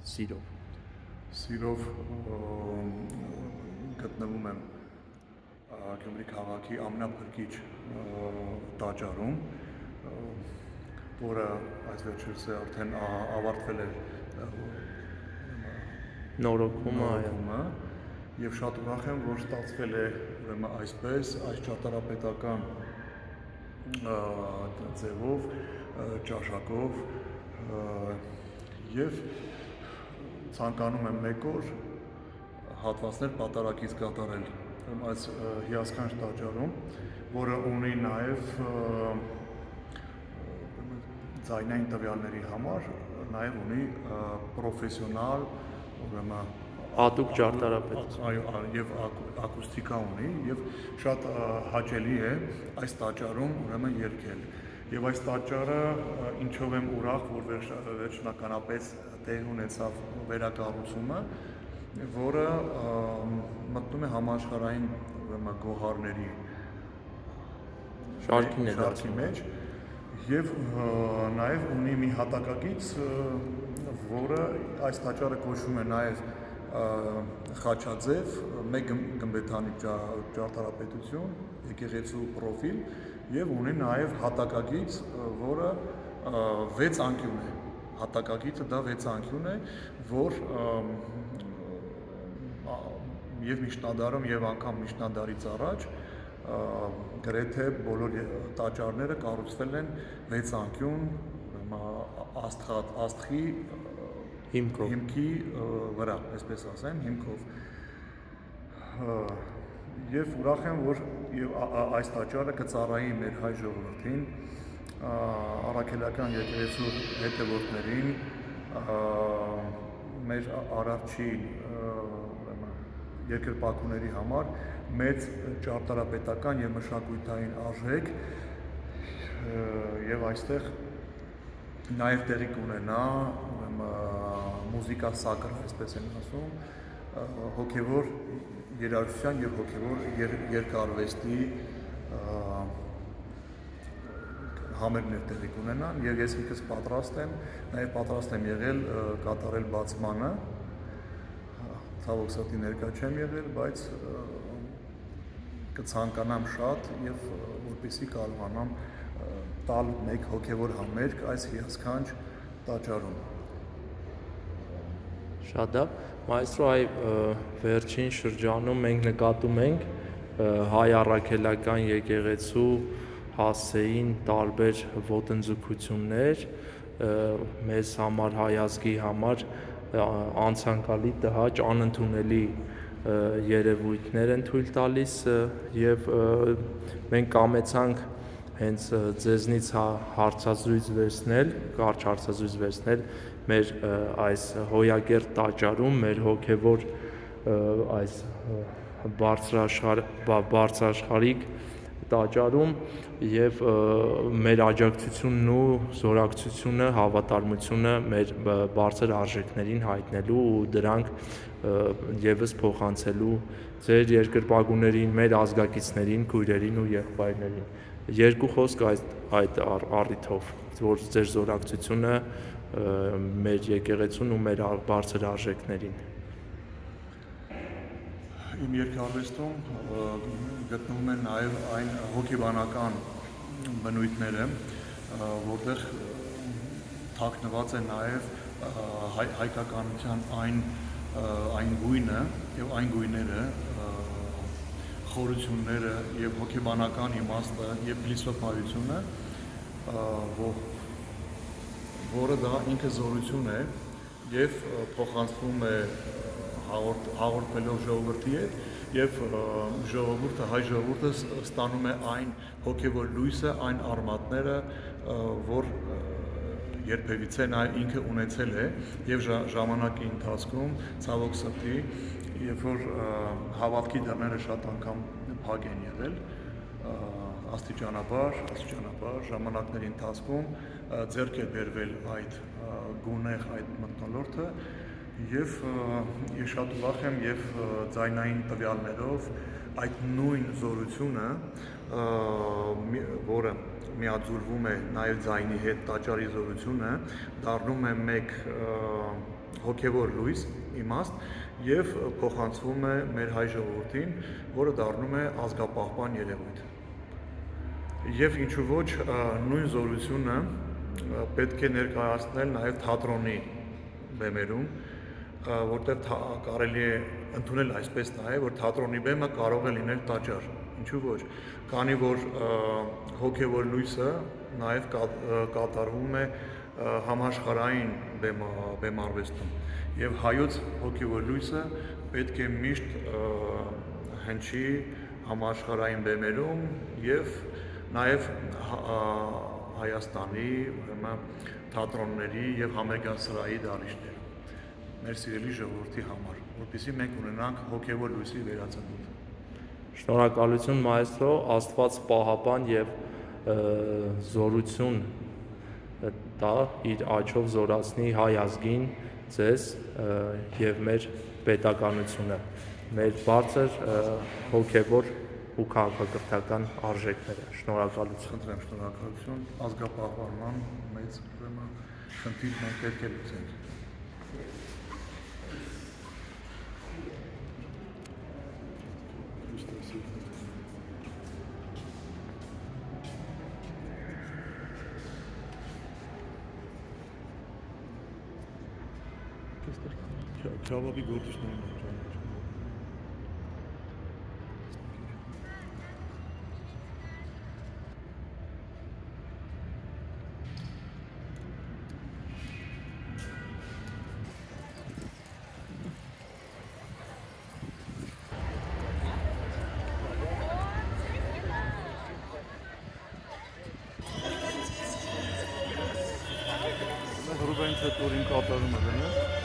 Սիրով։ Սիրով գտնվում եմ Գյումրի քաղաքի ամենափրկիչ տաճարում, որը այս վերջերս արդեն ավարտվել է Նորոգումը, եւ շատ ուրախ եմ, որ ստացվել է ուրեմն այսպես այս ճարտարապետական ձևով, ճաշակով եւ ցանկանում եմ մեկ օր հատվածներ պատարագից կատարել այս հիասքանչ տաճարում, որը ունի նաեւ ձայնային տվյալների համար նաեւ ունի պրոֆեսիոնալ ուրեմն հատուկ ճարտարապետ, այո, եւ ակուստիկա ունի եւ շատ հաճելի է այս տաճարում ուրեմն երգել։ Եվ այս տաճարը ինչով եմ ուրախ, որ վերջնականապես տեղի ունեցավ վերակառուցումը, որը մտնում է համաշխարհային ուրեմն գոհարների շարքի մեջ եւ նաեւ ունի մի հատակագիծ, որը այս տաճարը կոչվում է նաեւ խաչաձև, մեկ գմբեթանի ճարտարապետություն, եկեղեցու պրոֆիլ եւ ունի նաեւ հատակագիծ, որը 6 անկյուն է։ Հատակագիծը դա 6 անկյուն է, որ եւ միջնադարում եւ անգամ միջնադարից առաջ գրեթե բոլոր տաճարները կառուցվել են 6 անկյուն, աստղի հիմքի վրա, այսպես ասեմ, հիմքով։ Եվ ուրախ եմ, որ այս տաճարը կծառայի մեր հայ ժողովրդին, առաքելական եկեղեցու հետևորդներին, մեր արարչի երկրպագուների համար մեծ ճարտարապետական եւ մշակութային արժեք եւ այստեղ նաեւ տեղի կունենա մուզիկա սակր, այսպես են ասում, հոգեվոր երաժշտության եւ հոգեվոր երգարվեստի համերգներ տեղի կունենան եւ ես ինքս պատրաստ եմ, նաեւ պատրաստ եմ եղել կատարել բացմանը, ցավոք սրտի ներկա չեմ եղել, բայց կցանկանամ շատ եւ որպեսզի կարողանամ տալ մեկ հոգեվոր համերգ այս հիասքանչ տաճարում։ Շատ լավ, մայստրո, վերջին շրջանում մենք նկատում ենք հայ առաքելական եկեղեցու հասցեին տարբեր ոտնձգություններ, մեզ համար, հայ ազգի համար անցանկալի տհաճ, անընդունելի երևույթներ են թույլ տալիս եւ մենք կամեցանք հենց ձեզնից հարցազրույց վերցնել, կարճ հարցազրույց վերցնել մեր այս հոյակերտ տաճարում, մեր հոգևոր այս բարձրաշխարհիկ տաճարում եւ մեր աջակցությունն ու զորակցությունը, հավատարմությունը մեր բարձր արժեքներին հայտնելու ու դրանք եւս փոխանցելու ձեր երկրպագուներին, մեր ազգակիցներին, քույրերին ու եղբայրներին։ Երկու խոսք այդ առիթով, որ ձեր զորակցությունը մեր եկեղեցուն ու մեր բարձր արժեքներին։ Իմ երկարվեստում գտնվում են նաև այն հոգեբանական բնույթները, որտեղ թաքնված է նաև հայկականության այն գույնը եւ այն գույները, խորությունները եւ հոգեբանական իմաստը եւ փիլիսոփայությունը, որը դա ինքը զորություն է եւ փոխանցվում է հաղորդելով ժողովրդի հետ եւ ժողովուրդը, հայ ժողովուրդը ստանում է այն հոգեվոր լույսը, այն արմատները, որ երբևիցե նա ինքը ունեցել է եւ ժամանակի ընթացքում ցավոք սրտի, երբ որ հավատքի դռները շատ անգամ փակ են եղել, աստիճանաբար ժամանակների ընթացքում ձեռք է բերվել այդ գունեղ այդ մթնոլորտը եւ ես շատ ուրախ եմ եւ ձայնային տվյալներով այդ նույն զորությունը, որը միաձուլվում է նաեւ ձայնի հետ, տաճարի զորությունը դառնում է մեկ հոգևոր լույս, իմաստ եւ փոխանցվում է մեր հայ ժողովրդին, որը դառնում է ազգապահպան երևույթ։ Եվ ինչու ոչ նույն զորությունը պետք է ներկայացնել նաեւ թատրոնի բեմերում, որտեղ կարելի է ընդունել այսպես նաեւ, որ թատրոնի բեմը կարող է լինել տաճար։ Ինչու ոչ, քանի որ հոգևոր լույսը նաեւ կատարվում է համաշխարհային բեմարվեստում եւ հայոց հոգևոր լույսը պետք է միշտ հնչի համաշխարհային բեմերում եւ նաեւ Հայաստանի թատրոնների եւ համերգասրահի դահլիճներում մեր սիրելի ժողովրդի համար, որպեսզի մենք ունենանք հոգևոր լույսի վերածնունդ։ Շնորհակալություն մայստրո, Աստված պահապան եւ զորություն տա իր աչով զորացնի հայ ազգին, ձեզ եւ մեր պետականությունը, մեր բարձր հոգևոր ու քաղաքակրթական արժեքները։ Շնորհակալություն։ Խնդրեմ շնորհակալություն, ազգապահպանման մեծ խնդիր մենք պետք է լուծենք։ Քյավաբի գործիչներն են։ Ռուբեն Ցետորին կատարում է,